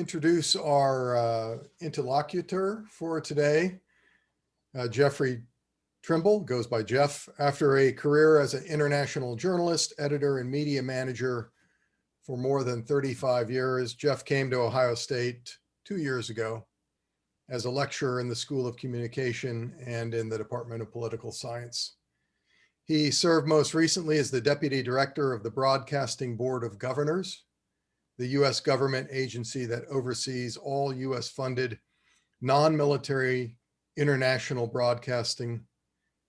introduce our interlocutor for today. Jeffrey Trimble goes by Jeff. After a career as an international journalist, editor, and media manager for more than 35 years, Jeff came to Ohio State 2 years ago as a lecturer in the School of Communication and in the Department of Political Science. He served most recently as the Deputy Director of the Broadcasting Board of Governors, the U.S. government agency that oversees all U.S.-funded non-military international broadcasting,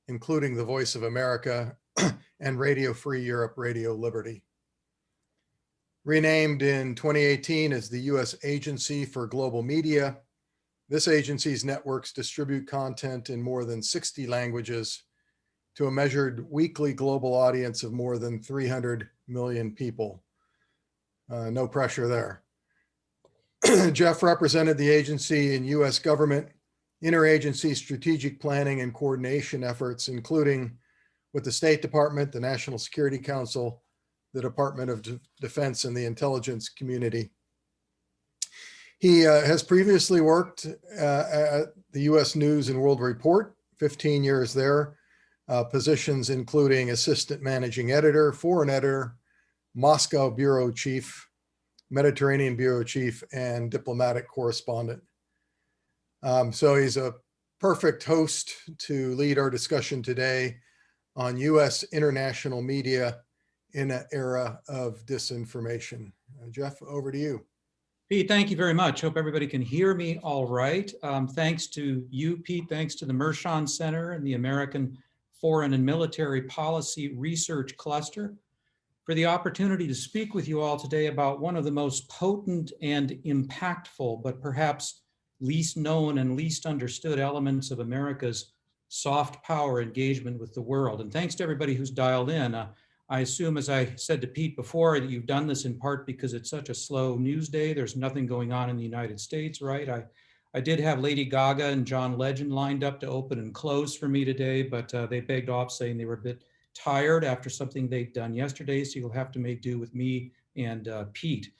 including the Voice of America and Radio Free Europe, Radio Liberty. Renamed in 2018 as the U.S. Agency for Global Media, this agency's networks distribute content in more than 60 languages to a measured weekly global audience of more than 300 million people. No pressure there. Jeff represented the agency in U.S. government, interagency strategic planning and coordination efforts, including with the State Department, the National Security Council, the Department of Defense, and the intelligence community. He has previously worked at the U.S. News and World Report, 15 years there, positions including assistant managing editor, foreign editor, Moscow bureau chief, Mediterranean bureau chief, and diplomatic correspondent. So he's a perfect host to lead our discussion today on U.S. international media in an era of disinformation. Jeff, over to you. Pete, thank you very much. Hope everybody can hear me all right. Thanks to you, Pete. Thanks to the Mershon Center and the American Foreign and Military Policy Research Cluster for the opportunity to speak with you all today about one of the most potent and impactful, but perhaps least known and least understood elements of America's soft power engagement with the world. And thanks to everybody who's dialed in. I assume, as I said to Pete before, that you've done this in part because it's such a slow news day. There's nothing going on in the United States, right? I did have Lady Gaga and John Legend lined up to open and close for me today, but they begged off saying they were a bit tired after something they'd done yesterday, so you'll have to make do with me and Pete.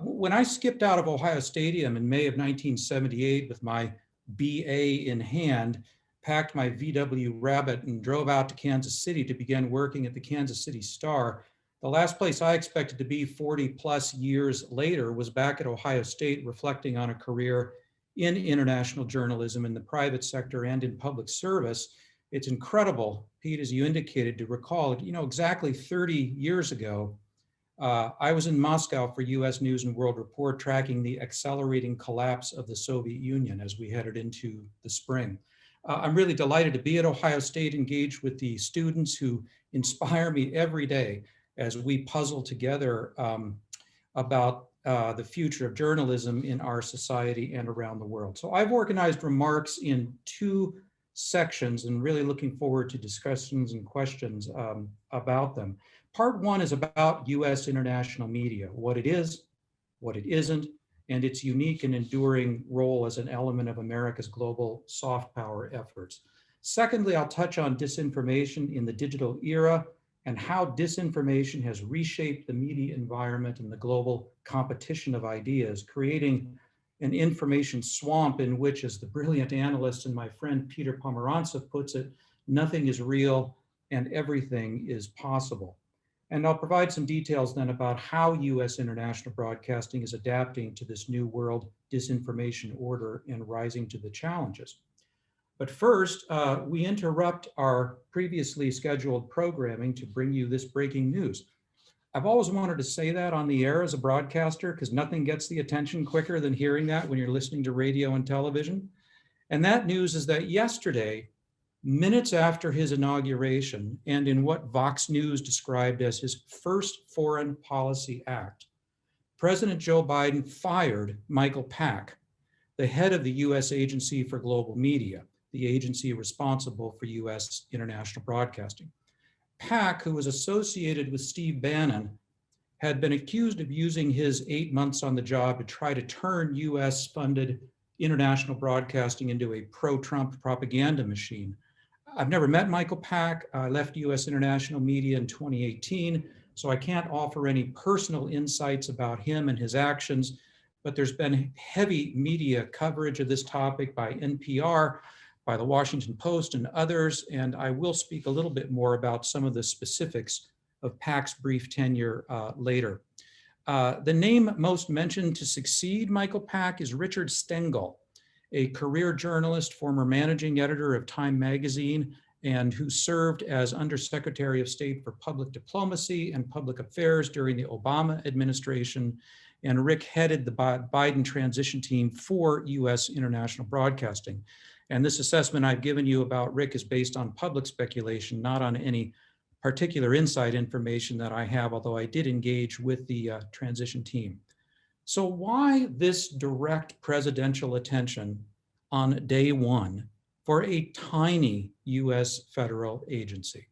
When I skipped out of Ohio Stadium in May of 1978 with my BA in hand, packed my VW Rabbit and drove out to Kansas City to begin working at the Kansas City Star, the last place I expected to be 40 plus years later was back at Ohio State, reflecting on a career in international journalism in the private sector and in public service. It's incredible, Pete, as you indicated, to recall, exactly 30 years ago, I was in Moscow for U.S. News and World Report, tracking the accelerating collapse of the Soviet Union as we headed into the spring. I'm really delighted to be at Ohio State, engaged with the students who inspire me every day as we puzzle together about the future of journalism in our society and around the world. So I've organized remarks in two sections and really looking forward to discussions and questions about them. Part one is about U.S. international media, what it is, what it isn't, and its unique and enduring role as an element of America's global soft power efforts. Secondly, I'll touch on disinformation in the digital era and how disinformation has reshaped the media environment and the global competition of ideas, creating an information swamp in which, as the brilliant analyst and my friend Peter Pomerantsev puts it, nothing is real and everything is possible. And I'll provide some details then about how U.S. international broadcasting is adapting to this new world disinformation order and rising to the challenges. But first, we interrupt our previously scheduled programming to bring you this breaking news. I've always wanted to say that on the air as a broadcaster, because nothing gets the attention quicker than hearing that when you're listening to radio and television. And that news is that yesterday, minutes after his inauguration, and in what Vox News described as his first foreign policy act, President Joe Biden fired Michael Pack, the head of the U.S. Agency for Global Media, the agency responsible for U.S. international broadcasting. Pack, who was associated with Steve Bannon, had been accused of using his 8 months on the job to try to turn U.S.-funded international broadcasting into a pro-Trump propaganda machine. I've never met Michael Pack. I left U.S. international media in 2018, so I can't offer any personal insights about him and his actions, but there's been heavy media coverage of this topic by NPR, by the Washington Post and others, and I will speak a little bit more about some of the specifics of PAC's brief tenure later. The name most mentioned to succeed Michael Pack is Richard Stengel, a career journalist, former managing editor of Time magazine, and who served as Undersecretary of State for Public Diplomacy and Public Affairs during the Obama administration. And Rick headed the Biden transition team for US international broadcasting. And this assessment I've given you about Rick is based on public speculation, not on any particular inside information that I have, although I did engage with the transition team. So why this direct presidential attention on day one for a tiny US federal agency?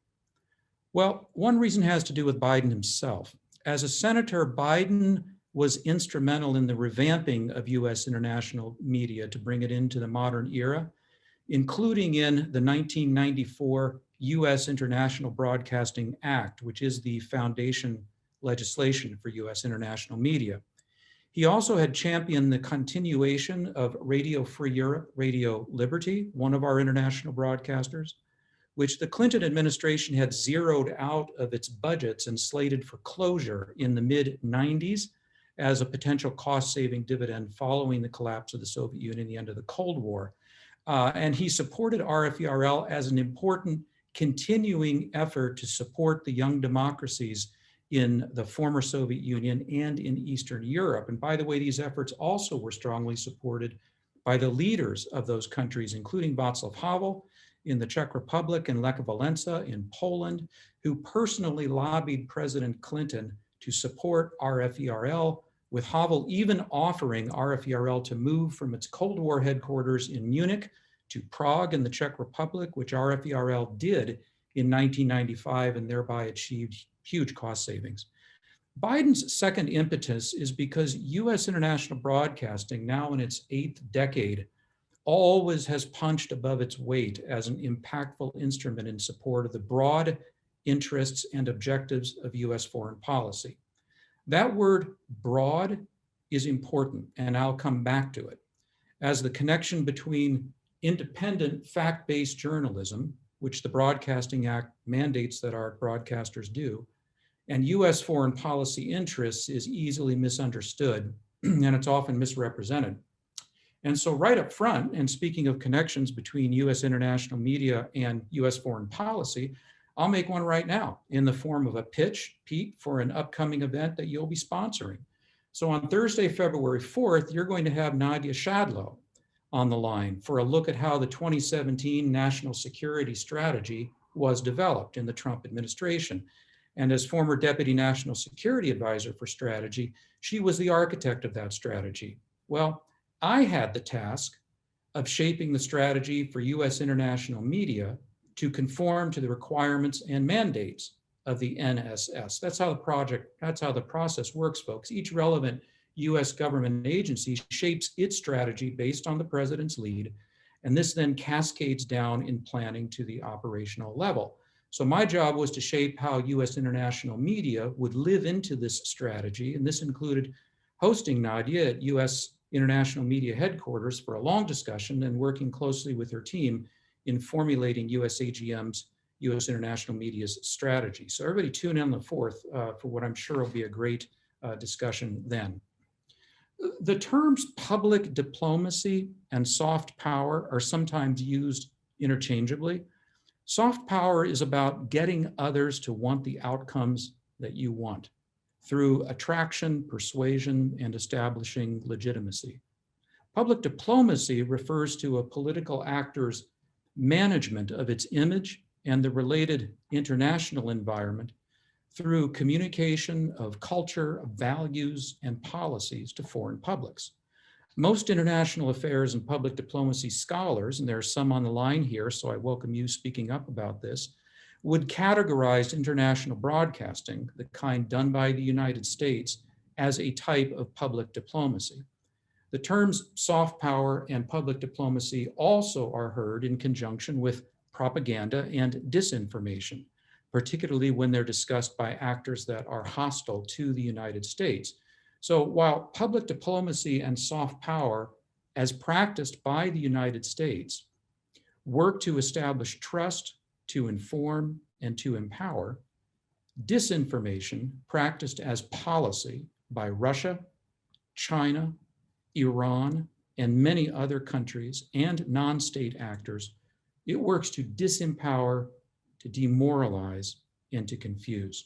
Well, one reason has to do with Biden himself. As a senator, Biden was instrumental in the revamping of US international media to bring it into the modern era, including in the 1994 US International Broadcasting Act, which is the foundation legislation for US international media. He also had championed the continuation of Radio Free Europe, Radio Liberty, one of our international broadcasters, which the Clinton administration had zeroed out of its budgets and slated for closure in the mid-90s as a potential cost-saving dividend following the collapse of the Soviet Union and the end of the Cold War. And he supported RFERL as an important continuing effort to support the young democracies in the former Soviet Union and in Eastern Europe. And by the way, these efforts also were strongly supported by the leaders of those countries, including Václav Havel in the Czech Republic and Lech Walesa in Poland, who personally lobbied President Clinton to support RFERL, with Havel even offering RFERL to move from its Cold War headquarters in Munich to Prague in the Czech Republic, which RFERL did in 1995 and thereby achieved huge cost savings. Biden's second impetus is because US international broadcasting, now in its 8th decade, always has punched above its weight as an impactful instrument in support of the broad interests and objectives of US foreign policy. That word broad is important, and I'll come back to it, as the connection between independent fact-based journalism, which the Broadcasting Act mandates that our broadcasters do, and US foreign policy interests is easily misunderstood, and it's often misrepresented. And so right up front, and speaking of connections between US international media and US foreign policy, I'll make one right now in the form of a pitch, Pete, for an upcoming event that you'll be sponsoring. So on Thursday, February 4th, you're going to have Nadia Shadlow on the line for a look at how the 2017 National Security Strategy was developed in the Trump administration. And as former Deputy National Security Advisor for Strategy, she was the architect of that strategy. Well, I had the task of shaping the strategy for US international media to conform to the requirements and mandates of the NSS. That's how the process works, folks. Each relevant US government agency shapes its strategy based on the president's lead, and this then cascades down in planning to the operational level. So my job was to shape how US international media would live into this strategy, and this included hosting Nadia at US International Media Headquarters for a long discussion and working closely with her team in formulating USAGM's US International Media's strategy. So everybody tune in on the 4th for what I'm sure will be a great discussion then. The terms public diplomacy and soft power are sometimes used interchangeably. Soft power is about getting others to want the outcomes that you want through attraction, persuasion, and establishing legitimacy. Public diplomacy refers to a political actor's management of its image and the related international environment through communication of culture, of values, and policies to foreign publics. Most international affairs and public diplomacy scholars, and there are some on the line here, so I welcome you speaking up about this, would categorize international broadcasting, the kind done by the United States, as a type of public diplomacy. The terms soft power and public diplomacy also are heard in conjunction with propaganda and disinformation, particularly when they're discussed by actors that are hostile to the United States. So while public diplomacy and soft power, as practiced by the United States, work to establish trust, to inform, and to empower, disinformation, practiced as policy by Russia, China, Iran, and many other countries and non-state actors, it works to disempower, to demoralize, and to confuse.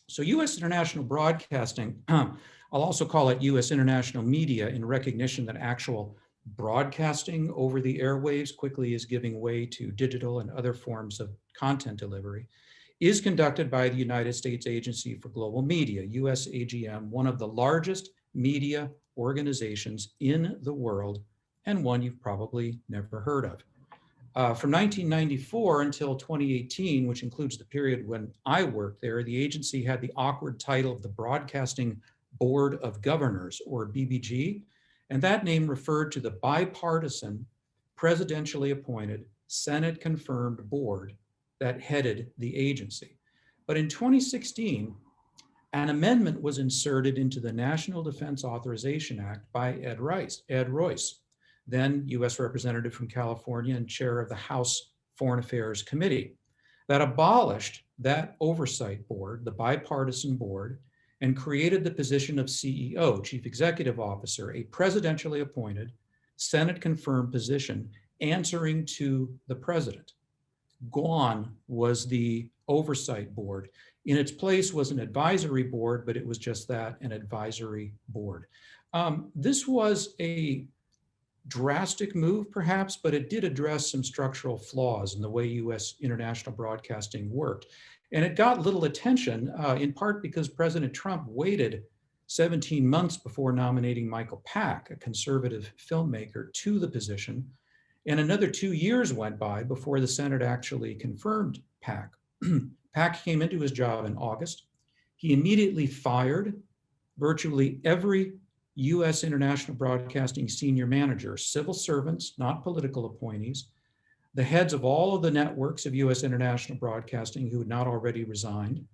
So U.S. international broadcasting, I'll also call it U.S. international media in recognition that actual broadcasting over the airwaves quickly is giving way to digital and other forms of content delivery, is conducted by the United States Agency for Global Media, USAGM, one of the largest media organizations in the world, and one you've probably never heard of. From 1994 until 2018, which includes the period when I worked there, the agency had the awkward title of the Broadcasting Board of Governors, or BBG, and that name referred to the bipartisan, presidentially appointed, Senate-confirmed board that headed the agency. But in 2016, an amendment was inserted into the National Defense Authorization Act by Ed Royce, then U.S. Representative from California and chair of the House Foreign Affairs Committee, that abolished that oversight board, the bipartisan board, and created the position of CEO, Chief Executive Officer, a presidentially appointed, Senate-confirmed position answering to the president. Gone was the oversight board. In its place was an advisory board, but it was just that, an advisory board. This was a drastic move, perhaps, but it did address some structural flaws in the way U.S. international broadcasting worked. And it got little attention, in part because President Trump waited 17 months before nominating Michael Pack, a conservative filmmaker, to the position. And another 2 years went by before the Senate actually confirmed Pack. Pack came into his job in August. He immediately fired virtually every U.S. international broadcasting senior manager, civil servants, not political appointees, the heads of all of the networks of U.S. international broadcasting who had not already resigned.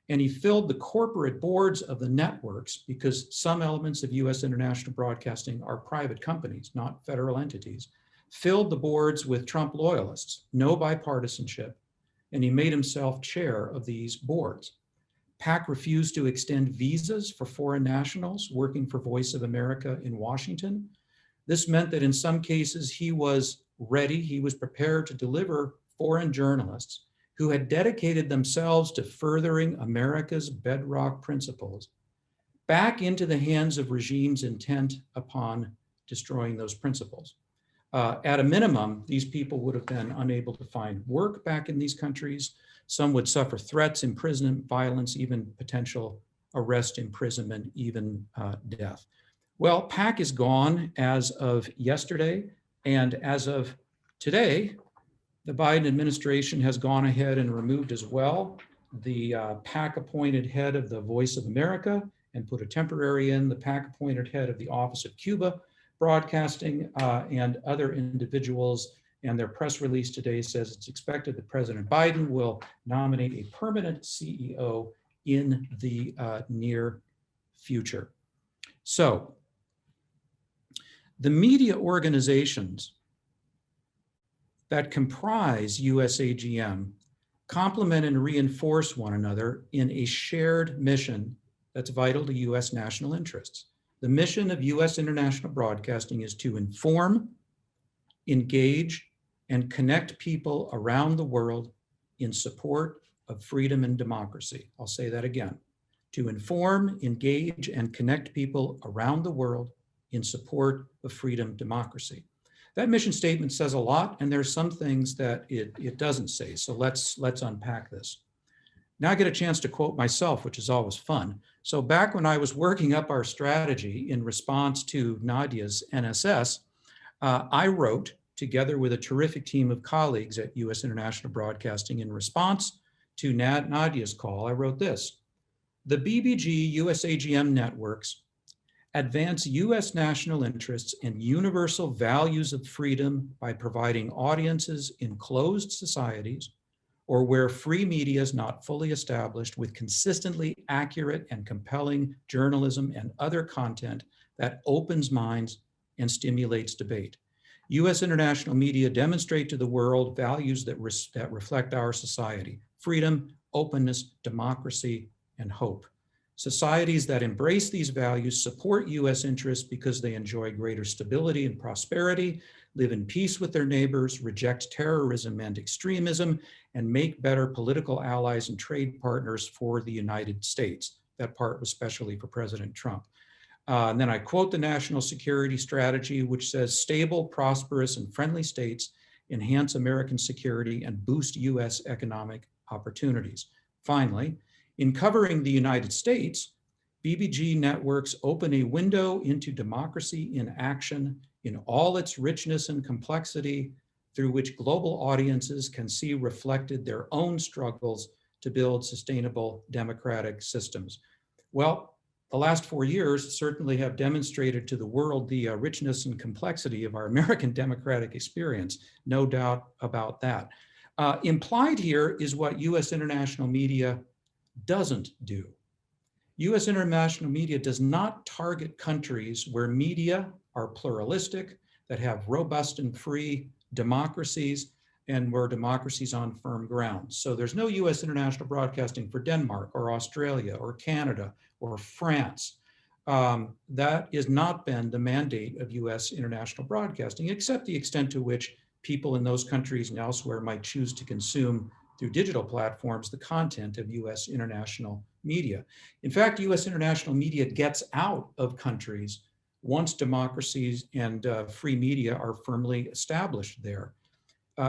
And he filled the corporate boards of the networks, because some elements of U.S. international broadcasting are private companies, not federal entities, filled the boards with Trump loyalists, no bipartisanship, and he made himself chair of these boards. Pack refused to extend visas for foreign nationals working for Voice of America in Washington. This meant that in some cases he was ready, he was prepared to deliver foreign journalists who had dedicated themselves to furthering America's bedrock principles back into the hands of regimes intent upon destroying those principles. At a minimum, these people would have been unable to find work back in these countries. Some would suffer threats, imprisonment, violence, even potential arrest, imprisonment, even death. Well, Pack is gone as of yesterday, and as of today, the Biden administration has gone ahead and removed as well the Pack-appointed head of the Voice of America and put a temporary in, the Pack-appointed head of the Office of Cuba Broadcasting, and other individuals. And their press release today says it's expected that President Biden will nominate a permanent CEO in the near future. So the media organizations that comprise USAGM complement and reinforce one another in a shared mission that's vital to US national interests. The mission of US international broadcasting is to inform, engage, and connect people around the world in support of freedom and democracy. I'll say that again. To inform, engage, and connect people around the world in support of freedom, democracy. That mission statement says a lot, and there's some things that it doesn't say. So let's unpack this. Now I get a chance to quote myself, which is always fun. So back when I was working up our strategy in response to Nadia's NSS, I wrote, together with a terrific team of colleagues at US International Broadcasting, in response to Nadia's call, I wrote this: the BBG USAGM networks advance US national interests and universal values of freedom by providing audiences in closed societies or where free media is not fully established with consistently accurate and compelling journalism and other content that opens minds and stimulates debate. U.S. international media demonstrate to the world values that reflect our society: freedom, openness, democracy, and hope. Societies that embrace these values support U.S. interests because they enjoy greater stability and prosperity, live in peace with their neighbors, reject terrorism and extremism, and make better political allies and trade partners for the United States. That part was especially for President Trump. And then I quote the national security strategy, which says stable, prosperous, and friendly states enhance American security and boost U.S. economic opportunities. Finally, in covering the United States, BBG networks open a window into democracy in action in all its richness and complexity, through which global audiences can see reflected their own struggles to build sustainable democratic systems. Well, the last 4 years certainly have demonstrated to the world the richness and complexity of our American democratic experience, no doubt about that. Implied here is what U.S. international media doesn't do. U.S. international media does not target countries where media are pluralistic, that have robust and free democracies, and where democracy's on firm ground. So there's no U.S. international broadcasting for Denmark or Australia or Canada or France. That has not been the mandate of U.S. international broadcasting, except the extent to which people in those countries and elsewhere might choose to consume through digital platforms the content of U.S. international media. In fact, U.S. international media gets out of countries once democracies and free media are firmly established there.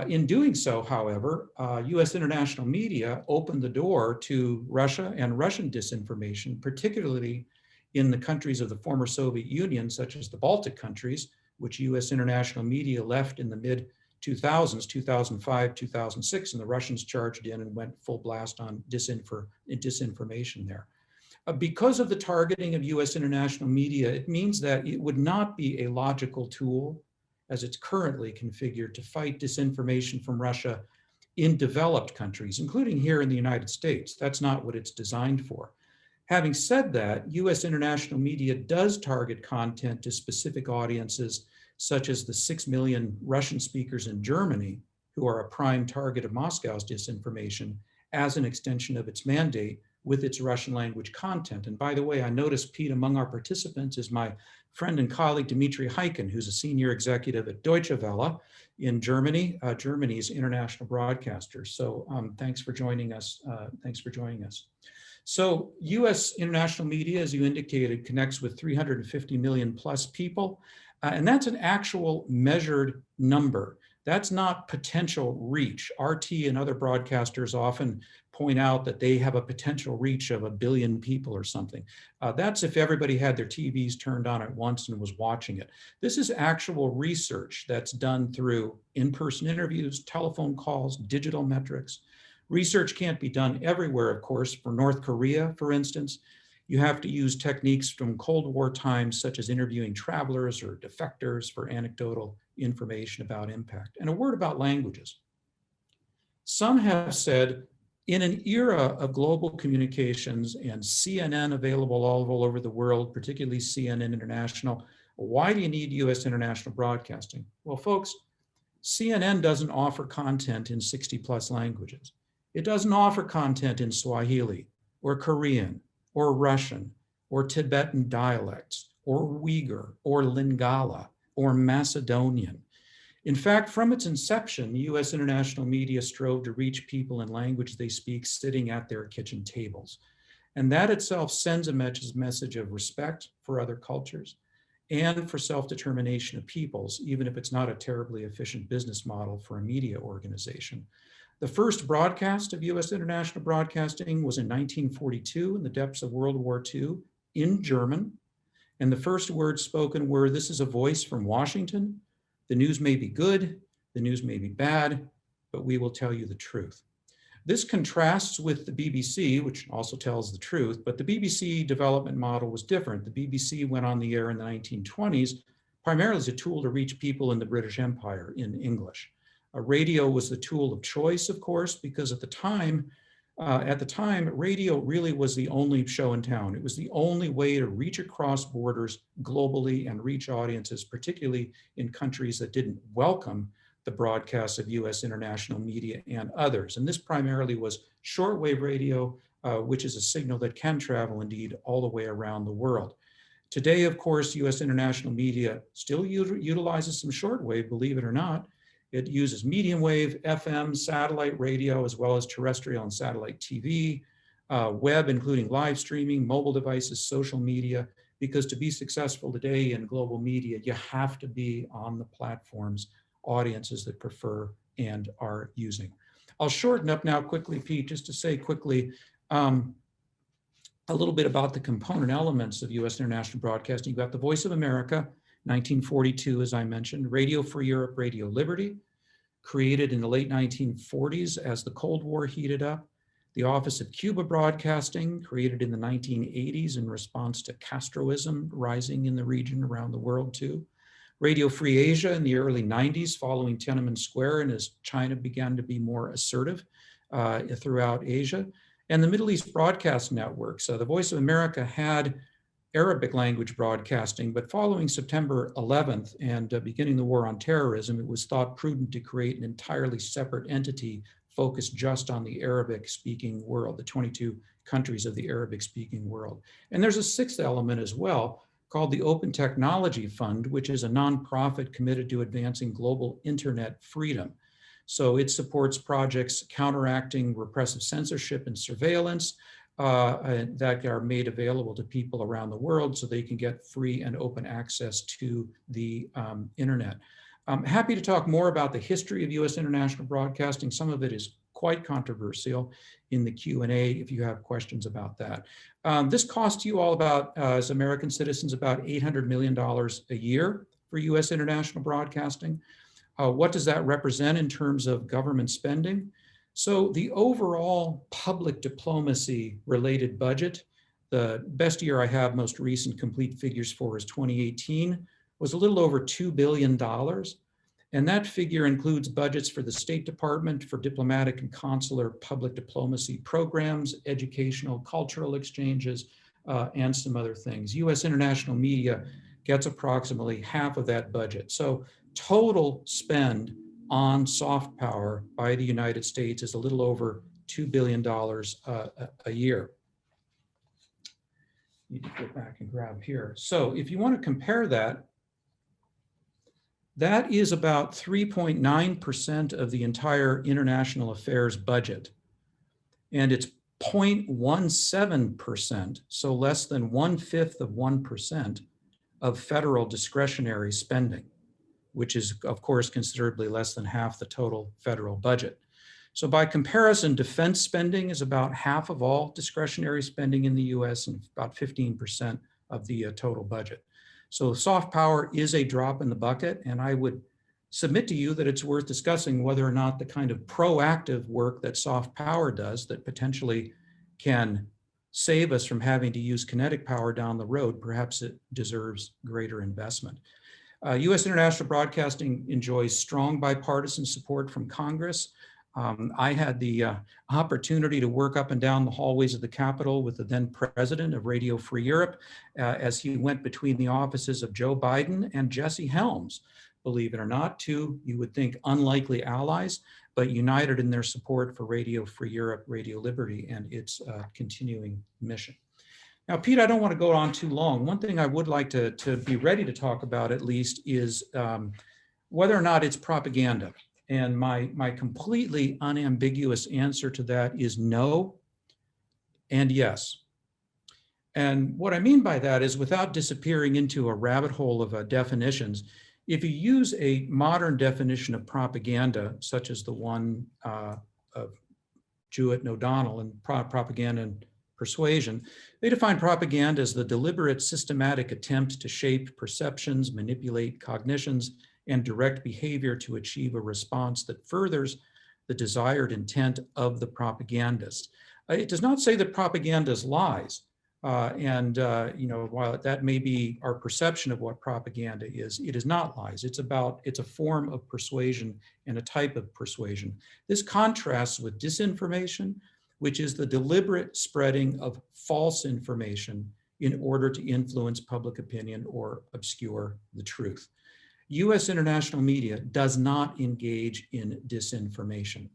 In doing so, however, U.S. international media opened the door to Russia and Russian disinformation, particularly in the countries of the former Soviet Union, such as the Baltic countries, which U.S. international media left in the mid-2000s, 2005, 2006, and the Russians charged in and went full blast on disinformation there. Because of the targeting of U.S. international media, it means that it would not be a logical tool as it's currently configured to fight disinformation from Russia in developed countries, including here in the United States. That's not what it's designed for. Having said that, U.S. international media does target content to specific audiences, such as the 6 million Russian speakers in Germany, who are a prime target of Moscow's disinformation, as an extension of its mandate with its Russian language content. And by the way, I noticed, Pete, among our participants is my friend and colleague, Dimitri Heiken, who's a senior executive at Deutsche Welle in Germany, Germany's international broadcaster. So thanks for joining us. So U.S. international media, as you indicated, connects with 350 million plus people. And that's an actual measured number. That's not potential reach. RT and other broadcasters often point out that they have a potential reach of 1 billion people or something. That's if everybody had their TVs turned on at once and was watching it. This is actual research that's done through in-person interviews, telephone calls, digital metrics. Research can't be done everywhere, of course. For North Korea, for instance, you have to use techniques from Cold War times, such as interviewing travelers or defectors for anecdotal information about impact. And a word about languages. Some have said, in an era of global communications and CNN available all over the world, particularly CNN International, why do you need U.S. international broadcasting? Well, folks, CNN doesn't offer content in 60 plus languages. It doesn't offer content in Swahili or Korean or Russian or Tibetan dialects or Uyghur or Lingala or Macedonian. In fact, from its inception, U.S. international media strove to reach people in language they speak sitting at their kitchen tables. And that itself sends a message of respect for other cultures and for self-determination of peoples, even if it's not a terribly efficient business model for a media organization. The first broadcast of U.S. international broadcasting was in 1942 in the depths of World War II in German. And the first words spoken were, "This is a voice from Washington. The news may be good, the news may be bad, but we will tell you the truth." This contrasts with the BBC, which also tells the truth, but the BBC development model was different. The BBC went on the air in the 1920s, primarily as a tool to reach people in the British Empire in English. Radio was the tool of choice, of course, because at the time, radio really was the only show in town. It was the only way to reach across borders globally and reach audiences, particularly in countries that didn't welcome the broadcasts of US international media and others. And this primarily was shortwave radio, which is a signal that can travel indeed all the way around the world. Today, of course, US international media still utilizes some shortwave, believe it or not. It uses medium wave, FM, satellite radio, as well as terrestrial and satellite TV, web, including live streaming, mobile devices, social media, because to be successful today in global media, you have to be on the platforms audiences that prefer and are using. I'll shorten up now quickly, Pete, just to say quickly a little bit about the component elements of US international broadcasting. You've got the Voice of America, 1942, as I mentioned, Radio Free Europe, Radio Liberty, created in the late 1940s as the Cold War heated up. The Office of Cuba Broadcasting, created in the 1980s in response to Castroism rising in the region around the world too. Radio Free Asia in the early 90s following Tiananmen Square and as China began to be more assertive throughout Asia. And the Middle East Broadcast Network. So the Voice of America had Arabic language broadcasting, but following September 11th and beginning the war on terrorism, it was thought prudent to create an entirely separate entity focused just on the Arabic speaking world, the 22 countries of the Arabic speaking world. And there's a sixth element as well called the Open Technology Fund, which is a nonprofit committed to advancing global internet freedom. So it supports projects counteracting repressive censorship and surveillance, that are made available to people around the world so they can get free and open access to the internet. I'm happy to talk more about the history of US international broadcasting. Some of it is quite controversial in the Q&A if you have questions about that. This costs you all about, as American citizens, about $800 million a year for US international broadcasting. What does that represent in terms of government spending? So the overall public diplomacy related budget, the best year I have most recent complete figures for is 2018, was a little over $2 billion. And that figure includes budgets for the State Department, for diplomatic and consular public diplomacy programs, educational, cultural exchanges, and some other things. US international media gets approximately half of that budget. So total spend on soft power by the United States is a little over $2 billion a year. Need to go back and grab here. So if you want to compare that, that is about 3.9% of the entire international affairs budget. And it's 0.17%, so less than 1/5 of 1% of federal discretionary spending, which is, of course, considerably less than half the total federal budget. So by comparison, defense spending is about half of all discretionary spending in the US and about 15% of the total budget. So soft power is a drop in the bucket, and I would submit to you that it's worth discussing whether or not the kind of proactive work that soft power does that potentially can save us from having to use kinetic power down the road, perhaps it deserves greater investment. US international broadcasting enjoys strong bipartisan support from Congress. I had the opportunity to work up and down the hallways of the Capitol with the then president of Radio Free Europe as he went between the offices of Joe Biden and Jesse Helms, believe it or not, two, you would think, unlikely allies, but united in their support for Radio Free Europe, Radio Liberty, and its continuing mission. Now, Pete, I don't want to go on too long. One thing I would like to be ready to talk about at least is whether or not it's propaganda. And my completely unambiguous answer to that is no and yes. And what I mean by that is, without disappearing into a rabbit hole of definitions, if you use a modern definition of propaganda, such as the one of Jewett and O'Donnell and propaganda and persuasion, they define propaganda as the deliberate, systematic attempt to shape perceptions, manipulate cognitions, and direct behavior to achieve a response that furthers the desired intent of the propagandist. It does not say that propaganda is lies, While that may be our perception of what propaganda is, it is not lies. It's a form of persuasion and a type of persuasion. This contrasts with disinformation, which is the deliberate spreading of false information in order to influence public opinion or obscure the truth. US international media does not engage in disinformation.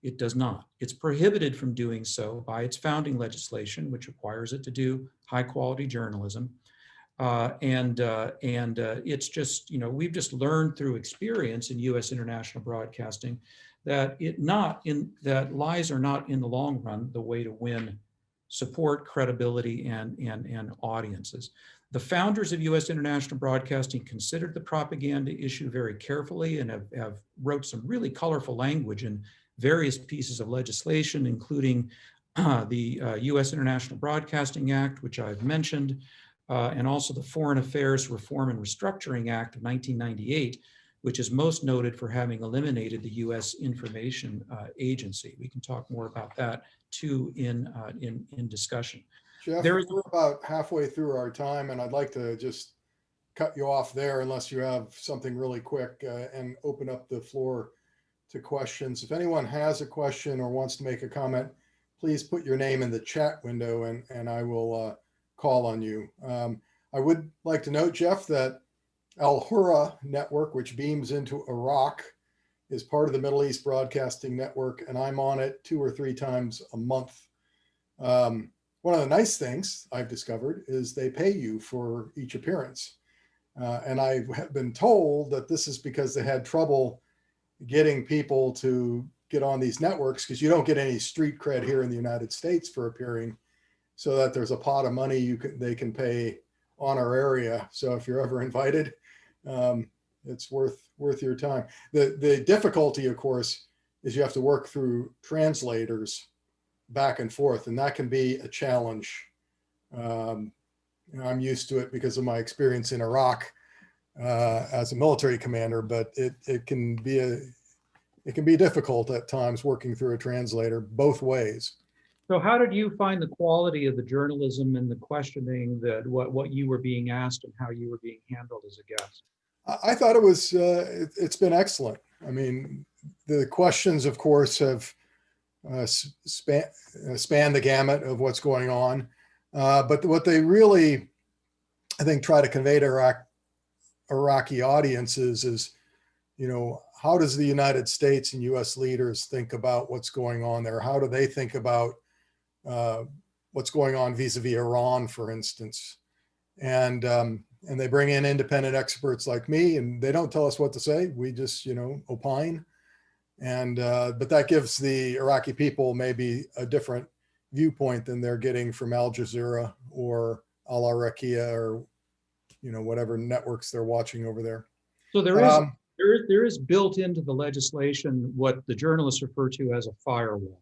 It does not. It's prohibited from doing so by its founding legislation, which requires it to do high quality journalism. It's just, we've just learned through experience in US international broadcasting that that lies are not in the long run the way to win support, credibility, and audiences. The founders of US international broadcasting considered the propaganda issue very carefully and have wrote some really colorful language in various pieces of legislation, including the US International Broadcasting Act, which I've mentioned, and also the Foreign Affairs Reform and Restructuring Act of 1998, which is most noted for having eliminated the US Information Agency. We can talk more about that too in discussion. Jeff, we're about halfway through our time, and I'd like to just cut you off there unless you have something really quick and open up the floor to questions. If anyone has a question or wants to make a comment, please put your name in the chat window and I will call on you. I would like to note, Jeff, that Al Hurra network, which beams into Iraq, is part of the Middle East Broadcasting Network, and I'm on it 2 or 3 times a month. One of the nice things I've discovered is they pay you for each appearance. And I have been told that this is because they had trouble getting people to get on these networks, because you don't get any street cred here in the United States for appearing, so that there's a pot of money they can pay honoraria. So if you're ever invited, it's worth your time. The difficulty, of course, is you have to work through translators back and forth, and that can be a challenge. I'm used to it because of my experience in Iraq as a military commander, but it can be difficult at times working through a translator both ways. So how did you find the quality of the journalism and the questioning, that what you were being asked and how you were being handled as a guest? I thought it was, it's been excellent. I mean, the questions, of course, have span the gamut of what's going on. But what they really, I think, try to convey to Iraqi audiences is, how does the United States and US leaders think about what's going on there? How do they think about what's going on vis-a-vis Iran, for instance? And they bring in independent experts like me, and they don't tell us what to say. We just, opine. And but that gives the Iraqi people maybe a different viewpoint than they're getting from Al Jazeera or Al Araqiya or whatever networks they're watching over there. So there is built into the legislation what the journalists refer to as a firewall,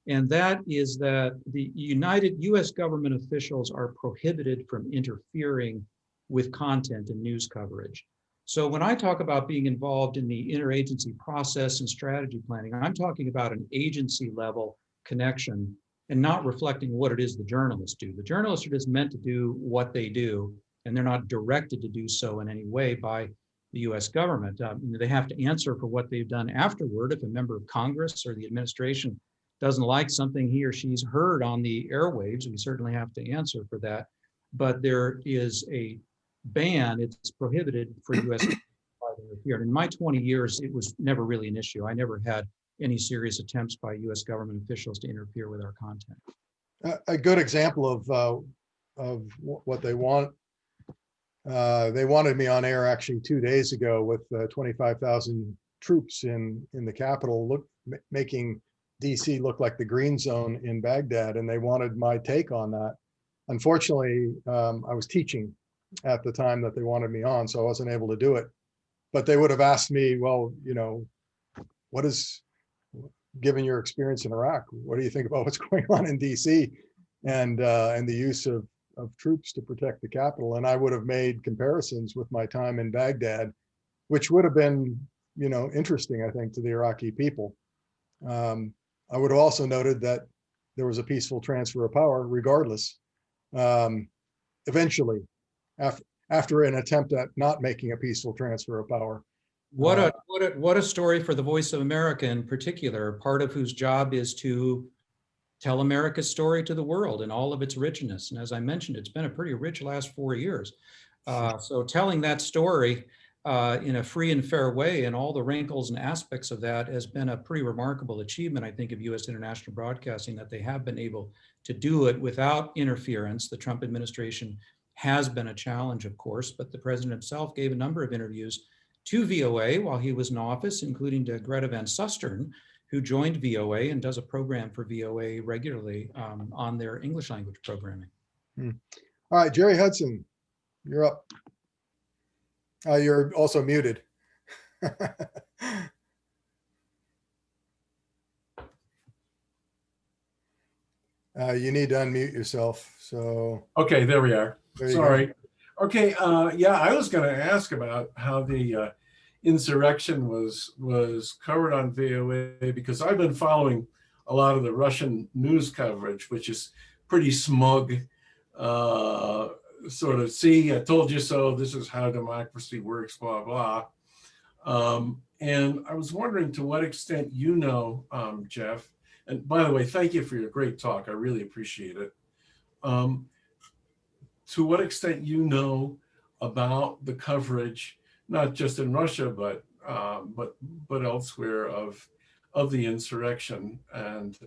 and that is that the US government officials are prohibited from interfering with content and news coverage. So when I talk about being involved in the interagency process and strategy planning, I'm talking about an agency level connection and not reflecting what it is the journalists do. The journalists are just meant to do what they do, and they're not directed to do so in any way by the US government. They have to answer for what they've done afterward. If a member of Congress or the administration doesn't like something he or she's heard on the airwaves, we certainly have to answer for that. But there is a ban, it's prohibited for US to interfere. In my 20 years, it was never really an issue. I never had any serious attempts by US government officials to interfere with our content. A good example of what they want. They wanted me on air actually 2 days ago with 25,000 troops in the capital, making DC look like the green zone in Baghdad, and they wanted my take on that. Unfortunately, I was teaching at the time that they wanted me on, so I wasn't able to do it. But they would have asked me, well, what is, given your experience in Iraq, what do you think about what's going on in DC and the use of troops to protect the capital? And I would have made comparisons with my time in Baghdad, which would have been, interesting, I think, to the Iraqi people. I would have also noted that there was a peaceful transfer of power regardless. eventually, after an attempt at not making a peaceful transfer of power. What a story for the Voice of America in particular, part of whose job is to tell America's story to the world in all of its richness. And as I mentioned, it's been a pretty rich last 4 years. So telling that story in a free and fair way and all the wrinkles and aspects of that has been a pretty remarkable achievement, I think, of U.S. international broadcasting, that they have been able to do it without interference. The Trump administration has been a challenge, of course, but the president himself gave a number of interviews to VOA while he was in office, including to Greta Van Susteren, who joined VOA and does a program for VOA regularly on their English language programming. All right, Jerry Hudson, you're up. You're also muted. You need to unmute yourself. So okay, there we are. there you Sorry. go. Okay, yeah, I was going to ask about how the insurrection was covered on VOA, because I've been following a lot of the Russian news coverage, which is pretty smug. Sort of, see, I told you so. This is how democracy works, blah, blah. And I was wondering to what extent you know, Jeff, and by the way, thank you for your great talk. I really appreciate it. To what extent you know about the coverage, not just in Russia, but elsewhere of the insurrection, and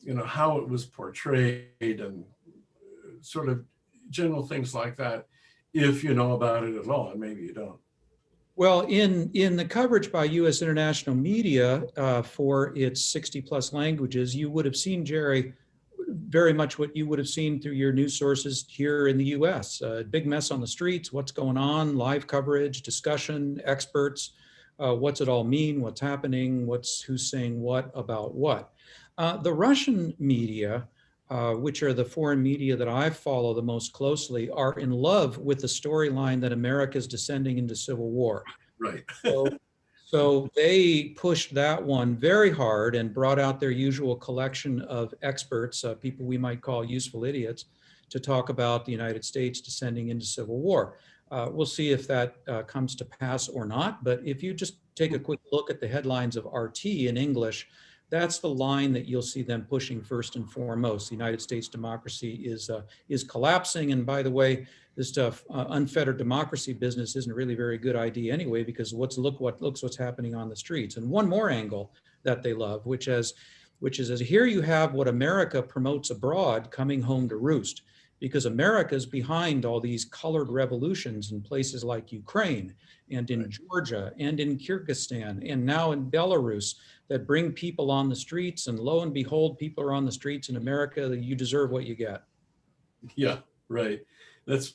you know, how it was portrayed and sort of general things like that, if you know about it at all, and maybe you don't. Well, in the coverage by U.S. international media for its 60+ languages, you would have seen, Jerry, very much what you would have seen through your news sources here in the U.S. Big mess on the streets, what's going on, live coverage, discussion, experts, what's it all mean, what's happening, who's saying what about what. The Russian media, which are the foreign media that I follow the most closely, are in love with the storyline that America is descending into civil war. Right. So they pushed that one very hard and brought out their usual collection of experts, people we might call useful idiots, to talk about the United States descending into civil war. We'll see if that comes to pass or not. But if you just take a quick look at the headlines of RT in English, that's the line that you'll see them pushing first and foremost. The United States democracy is collapsing. And by the way, this stuff, unfettered democracy business isn't a really very good idea anyway, because what's happening on the streets. And one more angle that they love, which is as here you have what America promotes abroad coming home to roost, because America's behind all these colored revolutions in places like Ukraine and in Georgia and in Kyrgyzstan and now in Belarus, that bring people on the streets, and lo and behold, people are on the streets in America. That you deserve what you get. Yeah, right. That's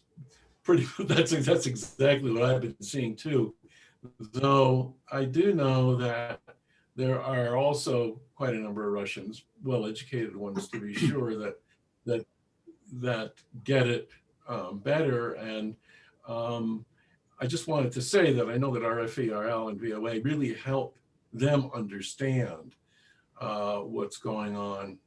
exactly what I've been seeing too. Though I do know that there are also quite a number of Russians, well-educated ones to be sure, that get it better. And I just wanted to say that I know that RFE, RL, and VOA really help them understand what's going on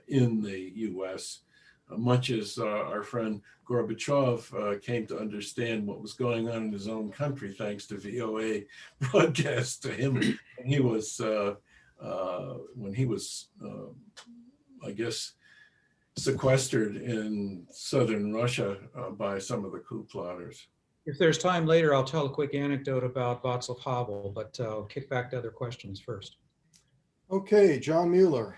in the U.S., much as our friend Gorbachev came to understand what was going on in his own country thanks to VOA broadcast to him when he was I guess, sequestered in southern Russia by some of the coup plotters. If there's time later, I'll tell a quick anecdote about Václav Havel, but I'll kick back to other questions first. Okay, John Mueller.